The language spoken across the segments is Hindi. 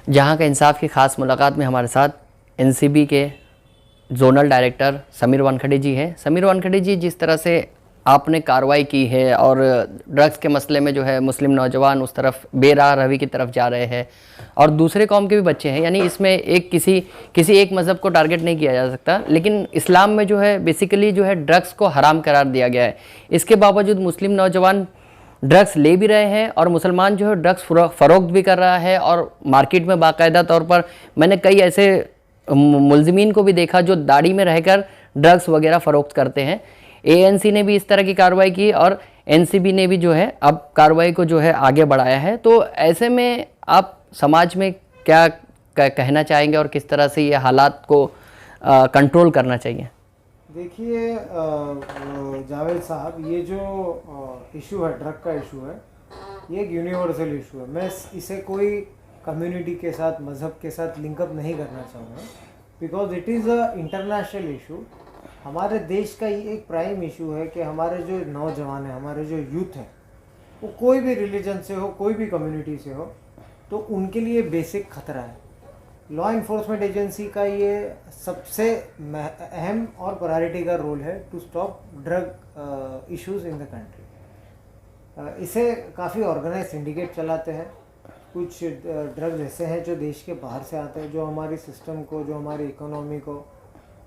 जहां का इंसाफ की ख़ास मुलाकात में हमारे साथ एनसीबी के जोनल डायरेक्टर समीर वानखेड़े जी हैं। समीर वानखेड़े जी, जिस तरह से आपने कार्रवाई की है और ड्रग्स के मसले में जो है मुस्लिम नौजवान उस तरफ बेराह रवि की तरफ जा रहे हैं और दूसरे कौम के भी बच्चे हैं, यानी इसमें एक किसी एक मज़हब को टारगेट नहीं किया जा सकता, लेकिन इस्लाम में जो है बेसिकली जो है ड्रग्स को हराम करार दिया गया है। इसके बावजूद मुस्लिम नौजवान ड्रग्स ले भी रहे हैं और मुसलमान जो है ड्रग्स फ़रोख्त भी कर रहा है और मार्केट में बाकायदा तौर पर मैंने कई ऐसे मुलजिमीन को भी देखा जो दाढ़ी में रहकर ड्रग्स वगैरह फ़रोख्त करते हैं। एएनसी ने भी इस तरह की कार्रवाई की और एनसीबी ने भी जो है अब कार्रवाई को जो है आगे बढ़ाया है। तो ऐसे में आप समाज में क्या कहना चाहेंगे और किस तरह से ये हालात को कंट्रोल करना चाहिए? देखिए जावेद साहब, ये जो इशू है, ड्रग का इशू है, ये एक यूनिवर्सल इशू है। मैं इसे कोई कम्युनिटी के साथ, मज़हब के साथ लिंकअप नहीं करना चाहूँगा, because it is a international issue. हमारे देश का ये एक प्राइम इशू है कि हमारे जो नौजवान हैं, हमारे जो यूथ हैं, वो कोई भी रिलीजन से हो, कोई भी कम्युनिटी से हो, तो उनके लिए बेसिक खतरा है। लॉ इन्फोर्समेंट एजेंसी का ये सबसे अहम और प्रायोरिटी का रोल है to stop drug issues in the country. इसे काफ़ी ऑर्गेनाइज सिंडिकेट चलाते हैं। कुछ ड्रग्स ऐसे हैं जो देश के बाहर से आते हैं, जो हमारी सिस्टम को, जो हमारी इकोनॉमी को,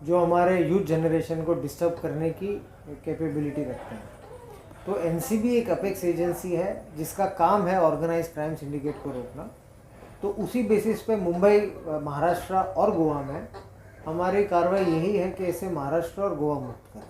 जो हमारे यूथ जनरेशन को डिस्टर्ब करने की कैपेबिलिटी रखते हैं। तो एनसीबी एक अपेक्स एजेंसी है जिसका काम है ऑर्गेनाइज क्राइम सिंडिकेट को रोकना। तो उसी बेसिस पे मुंबई, महाराष्ट्र और गोवा में हमारी कार्रवाई यही है कि इसे महाराष्ट्र और गोवा मुक्त करें।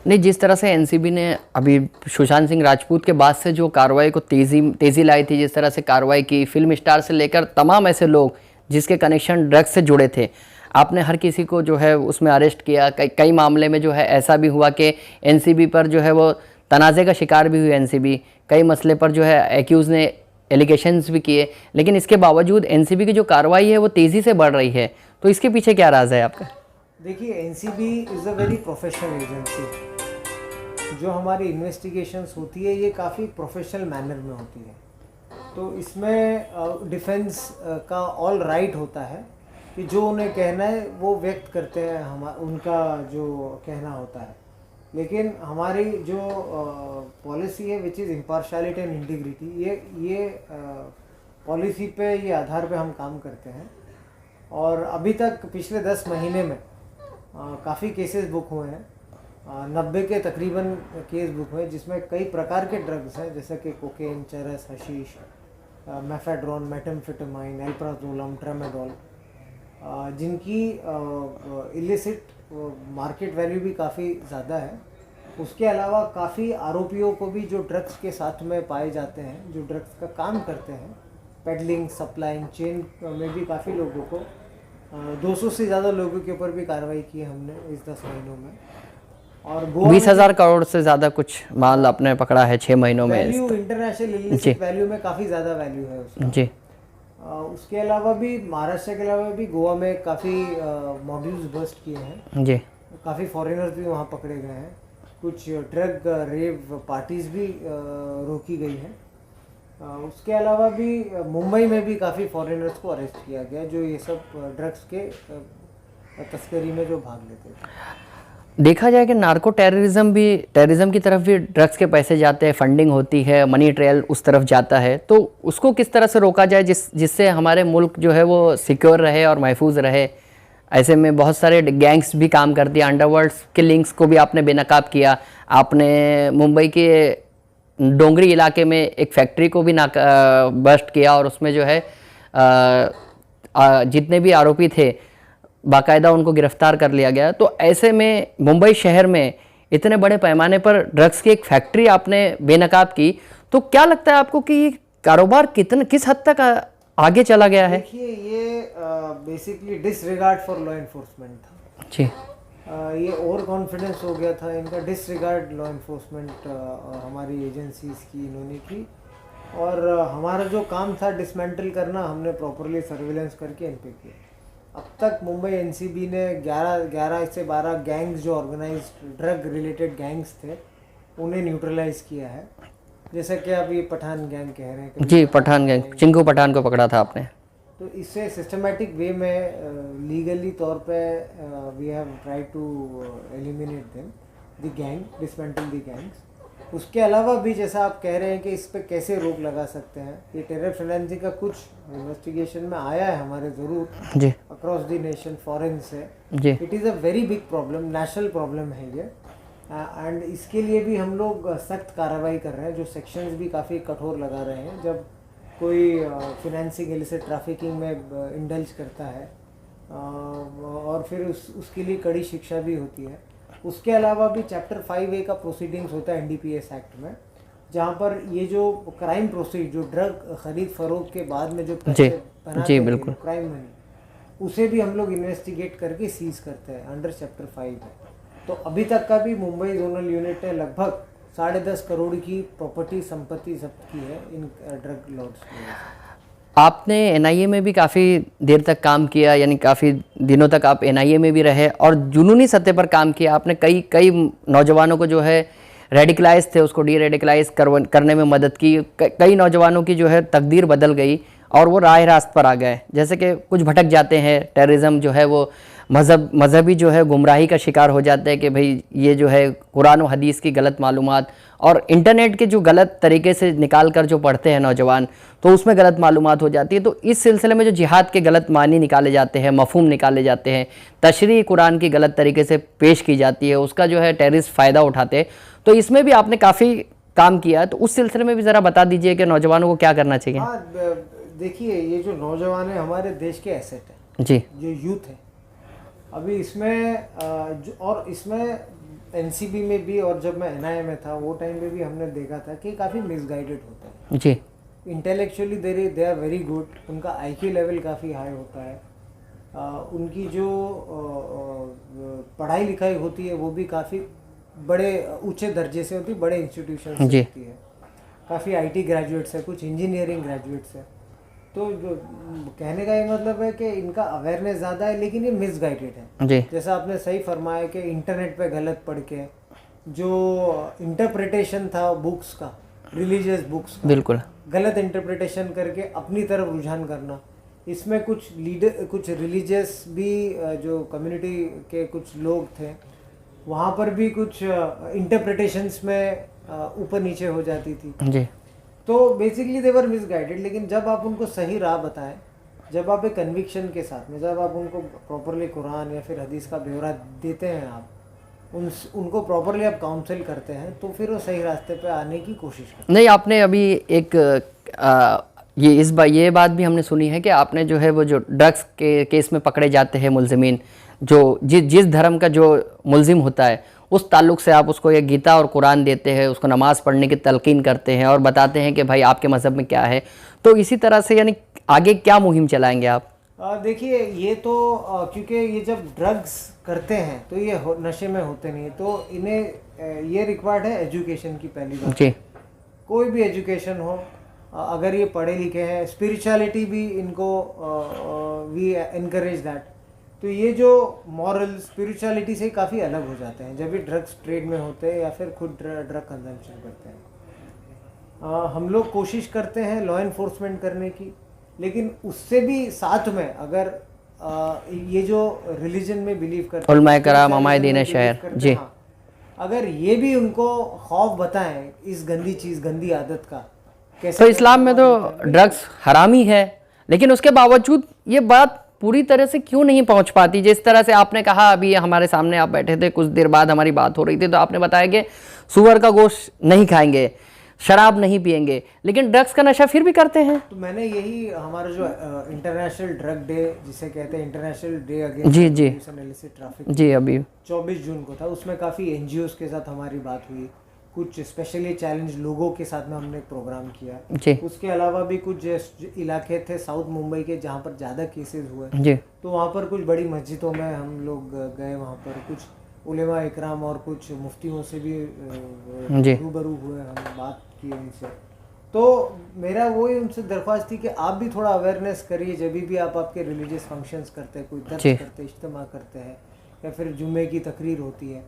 नहीं, जिस तरह से एनसीबी ने अभी सुशांत सिंह राजपूत के बाद से जो कार्रवाई को तेज़ी लाई थी, जिस तरह से कार्रवाई की, फिल्म स्टार से लेकर तमाम ऐसे लोग जिसके कनेक्शन ड्रग्स से जुड़े थे, आपने हर किसी को जो है उसमें अरेस्ट किया। कई मामले में जो है ऐसा भी हुआ कि एनसीबी पर जो है वो तनाज़े का शिकार भी हुई एनसीबी। कई मसले पर जो है एक्यूज़ ने एलिगेशंस भी किए, लेकिन इसके बावजूद एनसीबी की जो कार्रवाई है वो तेज़ी से बढ़ रही है। तो इसके पीछे क्या राज है आपका? देखिए, NCB is a very professional agency. जो हमारी इन्वेस्टिगेशंस होती है ये काफ़ी प्रोफेशनल मैनर में होती है। तो इसमें डिफेंस का ऑल राइट होता है कि जो उन्हें कहना है वो व्यक्त करते हैं, उनका जो कहना होता है। लेकिन हमारी जो पॉलिसी है which is impartiality and integrity, ये पॉलिसी पे, ये आधार पे हम काम करते हैं। और अभी तक पिछले 10 महीने में काफ़ी केसेस बुक हुए हैं। 90 के तकरीबन केस बुक हुए, जिसमें कई प्रकार के ड्रग्स हैं, जैसे कि कोकेन, चरस, hashish, mephedrone, methamphetamine, alprazolam, tramadol, जिनकी इलिसिट मार्केट वैल्यू भी काफ़ी ज़्यादा है। उसके अलावा काफ़ी आरोपियों को भी जो ड्रग्स के साथ में पाए जाते हैं, जो ड्रग्स का काम करते हैं, पेडलिंग, सप्लाइंग चेन में भी काफ़ी लोगों को 200 से ज़्यादा लोगों के ऊपर भी कार्रवाई की है हमने इस 10 महीनों में। और 20,000 करोड़ से ज़्यादा कुछ माल आपने पकड़ा है 6 महीनों में। वैल्यू, इंटरनेशनल इलिसिट वैल्यू में काफ़ी ज़्यादा वैल्यू है उसका। जी। उसके अलावा भी महाराष्ट्र के अलावा भी गोवा में काफ़ी मॉड्यूल्स बस्ट किए हैं जी। काफ़ी फॉरेनर्स भी वहाँ पकड़े गए हैं। कुछ ड्रग रेव पार्टीज़ भी रोकी गई हैं। उसके अलावा भी मुंबई में भी काफ़ी फॉरेनर्स को अरेस्ट किया गया जो ये सब ड्रग्स के तस्करी में जो भाग लेते थे। देखा जाए कि नार्को टेररिज्म की तरफ भी ड्रग्स के पैसे जाते हैं, फंडिंग होती है, मनी ट्रेल उस तरफ जाता है। तो उसको किस तरह से रोका जाए जिससे हमारे मुल्क जो है वो सिक्योर रहे और महफूज रहे? ऐसे में बहुत सारे गैंग्स भी काम करती है, अंडरवर्ल्ड के लिंक्स को भी आपने बेनकाब किया। आपने मुंबई के डोंगरी इलाके में एक फैक्ट्री को भी बस्ट किया और उसमें जो है जितने भी आरोपी थे बाकायदा उनको गिरफ्तार कर लिया गया। तो ऐसे में मुंबई शहर में इतने बड़े पैमाने पर ड्रग्स की एक फैक्ट्री आपने बेनकाब की, तो क्या लगता है आपको कि ये कारोबार किस हद तक आगे चला गया है? देखिए, ये basically disregard for law enforcement था जी। ये ओवर कॉन्फिडेंस हो गया था इनका, डिसरिगार्ड लॉ इन्फोर्समेंट हमारी एजेंसीज की इन्होंने की। और हमारा जो काम था डिसमेंटल करना, हमने प्रॉपरली सर्विलेंस करके इन पे किया। अब तक मुंबई एनसीबी ने 11 से 12 गैंग्स जो ऑर्गेनाइज्ड ड्रग रिलेटेड गैंग्स थे उन्हें न्यूट्रलाइज किया है। जैसे कि अभी पठान गैंग कह रहे हैं जी, पठान गैंग, चिंकू पठान को पकड़ा था आपने। तो इससे सिस्टमेटिक वे में लीगली तौर पे we have try to eliminate them the gang, dismantle the gangs. उसके अलावा भी जैसा आप कह रहे हैं कि इस पे कैसे रोक लगा सकते हैं, ये टेरर फाइनेंसिंग का कुछ इन्वेस्टिगेशन में आया है हमारे ज़रूर जी अक्रॉस द नेशन, फॉरेन से। जी it is a very big problem, national problem है ये, एंड इसके लिए भी हम लोग सख्त कार्रवाई कर रहे हैं, जो सेक्शंस भी काफ़ी कठोर लगा रहे हैं। जब कोई फिनेंसिंग इलिसिट ट्रैफिकिंग में इंडल्ज करता है और फिर उसके लिए कड़ी शिक्षा भी होती है। उसके अलावा भी चैप्टर 5A का प्रोसीडिंग्स होता है NDPS एक्ट में, जहाँ पर ये जो क्राइम प्रोसीड, जो ड्रग खरीद फरोख्त के बाद में जो पैसे बनाते हैं, बिल्कुल क्राइम मनी, उसे भी हम लोग इन्वेस्टिगेट करके सीज करते हैं अंडर चैप्टर 5 में। तो अभी तक का भी मुंबई जोनल यूनिट ने लगभग 10.5 करोड़ की प्रॉपर्टी संपत्ति जब्त की है इन ड्रग लॉर्ड्स में। आपने NIA में भी काफ़ी देर तक काम किया, यानी काफ़ी दिनों तक आप NIA में भी रहे और जुनूनी सतह पर काम किया। आपने कई नौजवानों को जो है रेडिकलाइज थे उसको डी रेडिकलाइज करने में मदद की। कई नौजवानों की जो है तकदीर बदल गई और वो राह रास्त पर आ गए। जैसे कि कुछ भटक जाते हैं, टेररिज्म जो है वो मजहबी जो है गुमराही का शिकार हो जाते हैं कि भाई ये जो है कुरान और हदीस की गलत मालूमात और इंटरनेट के जो गलत तरीके से निकाल कर जो पढ़ते हैं नौजवान, तो उसमें गलत मालूमात हो जाती है। तो इस सिलसिले में जो जिहाद के गलत मानी निकाले जाते हैं, मफहूम निकाले जाते हैं, तशरीह कुरान की गलत तरीके से पेश की जाती है, उसका जो है टेररिस्ट फ़ायदा उठाते हैं। तो इसमें भी आपने काफ़ी काम किया, तो उस सिलसिले में भी ज़रा बता दीजिए कि नौजवानों को क्या करना चाहिए। हाँ, देखिए ये जो नौजवान है हमारे देश के एसेट है जी, जो यूथ है। अभी इसमें और इसमें NCB में भी और जब मैं NIA में था वो टाइम पे भी हमने देखा था कि काफ़ी मिसगाइडेड होता है। जी intellectually they are very good, उनका IQ लेवल काफ़ी हाई होता है, उनकी जो पढ़ाई लिखाई होती है वो भी काफ़ी बड़े ऊंचे दर्जे से होती है, बड़े इंस्टीट्यूशन से होती है। काफ़ी IT ग्रेजुएट्स है, कुछ इंजीनियरिंग ग्रेजुएट्स है। तो कहने का ये मतलब है कि इनका अवेयरनेस ज़्यादा है लेकिन ये मिसगाइडेड है। जी जैसा आपने सही फरमाया कि इंटरनेट पे गलत पढ़ के जो इंटरप्रिटेशन था बुक्स का, रिलीजियस बुक्स का, बिल्कुल गलत इंटरप्रिटेशन करके अपनी तरफ रुझान करना। इसमें कुछ रिलीजियस भी जो कम्युनिटी के कुछ लोग थे वहाँ पर भी कुछ इंटरप्रिटेशंस में ऊपर नीचे हो जाती थी। जी तो बेसिकली दे वर मिसगाइडेड। लेकिन जब आप उनको सही राह बताएं, जब आप एक कन्विक्शन के साथ में, जब आप उनको प्रॉपरली कुरान या फिर हदीस का ब्यौरा देते हैं, आप उनको प्रॉपरली आप काउंसिल करते हैं, तो फिर वो सही रास्ते पे आने की कोशिश करते हैं। नहीं, आपने अभी एक ये बात भी हमने सुनी है कि आपने जो है वो जो ड्रग्स के केस में पकड़े जाते हैं मुलजिमीन, जो जिस धर्म का जो मुलजिम होता है उस ताल्लुक़ से आप उसको ये गीता और कुरान देते हैं, उसको नमाज़ पढ़ने की तलकीन करते हैं और बताते हैं कि भाई आपके मज़हब में क्या है। तो इसी तरह से यानी आगे क्या मुहिम चलाएंगे आप? देखिए ये तो क्योंकि ये जब ड्रग्स करते हैं तो ये नशे में होते नहीं, तो इन्हें ये रिक्वायर्ड है एजुकेशन की। पहली बात जी, कोई भी एजुकेशन हो, अगर ये पढ़े लिखे हैं, स्पिरिचुअलिटी भी इनको वी एनकरेज दैट। तो ये जो मॉरल स्पिरिचुअलिटी से काफ़ी अलग हो जाते हैं जब ये ड्रग्स ट्रेड में होते हैं या फिर खुद ड्रग कंजम्पशन करते हैं। हम लोग कोशिश करते हैं लॉ इन्फोर्समेंट करने की, लेकिन उससे भी साथ में अगर ये जो रिलीजन में बिलीव करते हैं, उलमाए कराम हमारे दीन शहर जी, हाँ, अगर ये भी उनको खौफ बताएं इस गंदी चीज़, गंदी आदत का, कैसे। तो इस्लाम में तो ड्रग्स हराम ही है, लेकिन उसके बावजूद ये बात पूरी तरह से क्यों नहीं पहुंच पाती? जिस तरह से आपने कहा, अभी हमारे सामने आप बैठे थे, कुछ देर बाद हमारी बात हो रही थी, तो आपने बताया कि सुअर का गोश्त नहीं खाएंगे, शराब नहीं पिएंगे, लेकिन ड्रग्स का नशा फिर भी करते हैं। तो मैंने यही हमारा जो इंटरनेशनल ड्रग डे जिसे कहते हैं, इंटरनेशनल डे अगेंस्ट जी जी इलिसिट ट्रैफिक जी, अभी 24 जून को था। उसमें काफ़ी NGOs के साथ हमारी बात हुई, कुछ स्पेशली चैलेंज लोगों के साथ में हमने एक प्रोग्राम किया जी उसके अलावा भी कुछ इलाके थे साउथ मुंबई के जहाँ पर ज़्यादा केसेस हुए, जी तो वहाँ पर कुछ बड़ी मस्जिदों में हम लोग गए, वहाँ पर कुछ उलेमा इकराम और कुछ मुफ्तियों से भी रूबरू हुए, हम बात की उनसे। तो मेरा वही उनसे दरख्वास्त थी कि आप भी थोड़ा अवेयरनेस करिए जब भी आप आपके रिलीजियस फंक्शंस करते हैं, कोई दर्स करते हैं, इज्तिमा करते हैं या फिर जुम्मे की तकरीर होती है,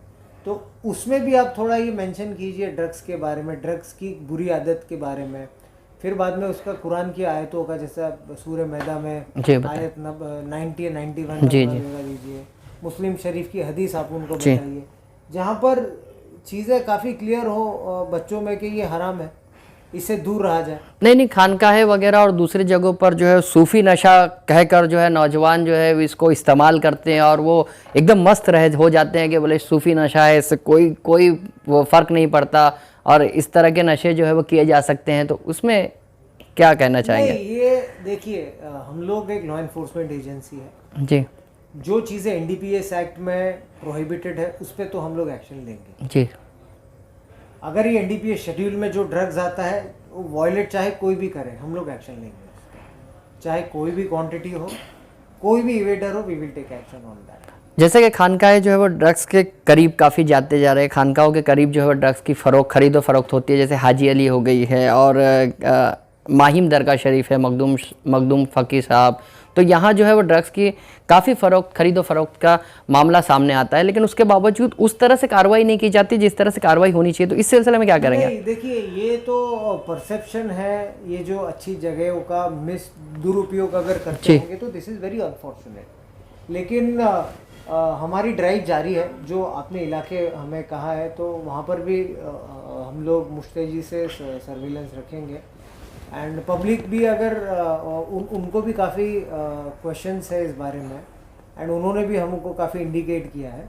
तो उसमें भी आप थोड़ा ये मेंशन कीजिए ड्रग्स के बारे में, ड्रग्स की बुरी आदत के बारे में, फिर बाद में उसका कुरान की आयतों का, जैसे सूरह मैदा में जी बताइए। आयत 90 या 91 जी, का जी। लगा दीजिए, मुस्लिम शरीफ की हदीस आप उनको बताइए, जहाँ पर चीज़ें काफ़ी क्लियर हो बच्चों में कि ये हराम है, इससे दूर रहा जाए। नहीं, खानकाहें वगैरह और दूसरी जगहों पर जो है सूफ़ी नशा कहकर जो है नौजवान जो है इसको इस्तेमाल करते हैं और वो एकदम मस्त रह हो जाते हैं कि बोले सूफ़ी नशा है, इससे कोई वो फ़र्क नहीं पड़ता और इस तरह के नशे जो है वो किए जा सकते हैं, तो उसमें क्या कहना चाहेंगे? नहीं, ये देखिए, हम लोग एक लॉ इन्फोर्समेंट एजेंसी है। जी जो चीज़ें एनडीपीएस एक्ट में प्रोहिबिटेड है उस पर तो हम लोग एक्शन लेंगे। जी अगर ये एनडीपीएस शेड्यूल में जो ड्रग्स आता है वो वॉयलेट चाहे कोई भी करे, हम लोग एक्शन लेंगे। चाहे कोई भी क्वांटिटी हो, कोई भी इवेडर हो, we will take action on that. जैसे कि खानकाहें जो है वो ड्रग्स के करीब काफ़ी जाते जा रहे हैं, खानकाहों के करीब जो है वो ड्रग्स की खरीदो फरोख्त होती है, जैसे हाजी अली हो गई है और माहिम दरगाह शरीफ है, मखदूम फ़कीर साहब, तो यहाँ जो है वो ड्रग्स की काफ़ी खरीदो फरोख्त का मामला सामने आता है, लेकिन उसके बावजूद उस तरह से कार्रवाई नहीं की जाती जिस तरह से कार्रवाई होनी चाहिए, तो इस सिलसिले में क्या करेंगे? नहीं, देखिए, ये तो परसेप्शन है, ये जो अच्छी जगहों का दुरुपयोग अगर करते होंगे तो दिस इज़ वेरी अनफॉर्चुनेट। लेकिन हमारी ड्राइव जारी है, जो आपने इलाके हमें कहा है तो वहाँ पर भी हम लोग मुस्तैदी से सर्विलेंस रखेंगे। एंड पब्लिक भी अगर उनको भी काफ़ी क्वेश्चंस है इस बारे में, एंड उन्होंने भी हमको काफ़ी इंडिकेट किया है,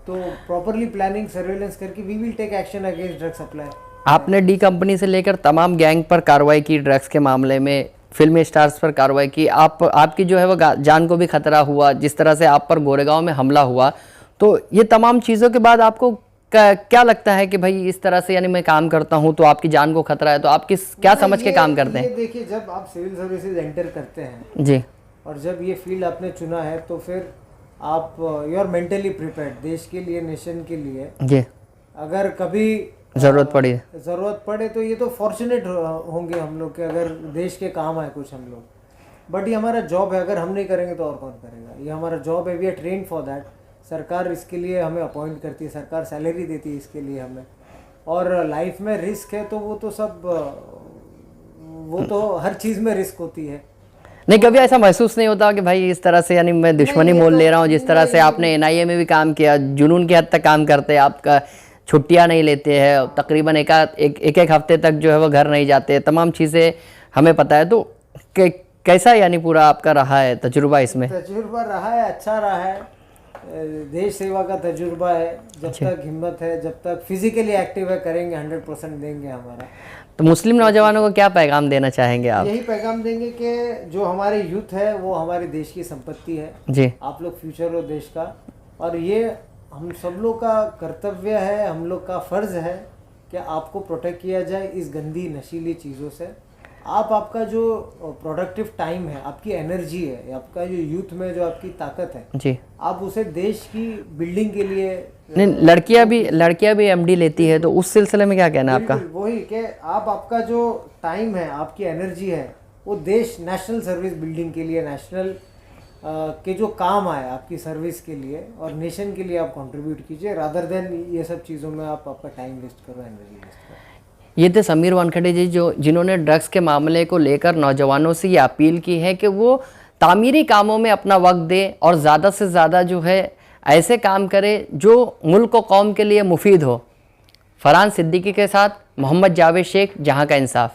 तो प्रॉपरली प्लानिंग सर्वेलेंस करके we will take action against drug supply. आपने डी कंपनी से लेकर तमाम गैंग पर कार्रवाई की, ड्रग्स के मामले में फिल्मी स्टार्स पर कार्रवाई की, आपकी जो है वो जान को भी खतरा हुआ, जिस तरह से आप पर गोरेगांव में हमला हुआ, तो ये तमाम चीज़ों के बाद आपको क्या लगता है कि भाई इस तरह से यानी मैं काम करता हूं तो आपकी जान को खतरा है, तो आप क्या समझ के काम करते हैं? देखिए, जब आप सिविल सर्विसेज एंटर करते हैं जी, और जब ये फील्ड आपने चुना है तो फिर आप यू आर मेंटली प्रिपेयर्ड देश के लिए, नेशन के लिए। जी, अगर कभी ज़रूरत पड़े तो ये तो फॉर्चुनेट होंगे हम लोग के, अगर देश के काम आए कुछ हम लोग। बट ये हमारा जॉब है, अगर हम नहीं करेंगे तो और कौन करेगा? ये हमारा जॉब है, we are train for that. सरकार इसके लिए हमें अपॉइंट करती है, सरकार सैलरी देती है इसके लिए हमें, और लाइफ में रिस्क है तो वो तो हर चीज़ में रिस्क होती है। नहीं कभी ऐसा महसूस नहीं होता कि भाई इस तरह से यानी मैं दुश्मनी मोल ले रहा हूँ? जिस तरह से आपने एनआईए में भी काम किया, जुनून की हद तक काम करते हैं, आपका छुट्टियाँ नहीं लेते हैं, तकरीबन एक हफ्ते तक जो है वो घर नहीं जाते, तमाम चीज़ें हमें पता है, तो कैसा यानी पूरा आपका रहा है तजुर्बा इसमें? तजुर्बा रहा है, अच्छा रहा है, देश सेवा का तजुर्बा है। जब तक हिम्मत है, जब तक फिजिकली एक्टिव है, करेंगे, 100% देंगे हमारा। तो मुस्लिम नौजवानों को क्या पैगाम देना चाहेंगे आप? यही पैगाम देंगे कि जो हमारे यूथ है वो हमारे देश की संपत्ति है जी, आप लोग फ्यूचर हो देश का, और ये हम सब लोग का कर्तव्य है, हम लोग का फर्ज है कि आपको प्रोटेक्ट किया जाए इस गंदी नशीली चीज़ों से। आपका जो प्रोडक्टिव टाइम है, आपकी एनर्जी है, आपका जो यूथ में जो आपकी ताकत है जी, आप उसे देश की बिल्डिंग के लिए। नहीं लड़कियां भी एमडी लेती है, तो उस सिलसिले में क्या कहना है आपका? वही कि आपका जो टाइम है, आपकी एनर्जी है, वो देश नेशनल सर्विस बिल्डिंग के लिए, नेशनल के जो काम आए आपकी सर्विस के लिए और नेशन के लिए आप कंट्रीब्यूट कीजिए, रादर देन ये सब चीज़ों में आप आपका टाइम वेस्ट करो, एनर्जी वेस्ट करो। ये थे समीर वानखेड़े जी, जिन्होंने ड्रग्स के मामले को लेकर नौजवानों से ये अपील की है कि वो तामीरी कामों में अपना वक्त दे और ज़्यादा से ज़्यादा जो है ऐसे काम करे जो मुल्क और कौम के लिए मुफीद हो। फरहान सिद्दीकी के साथ मोहम्मद जावेद शेख, जहां का इंसाफ।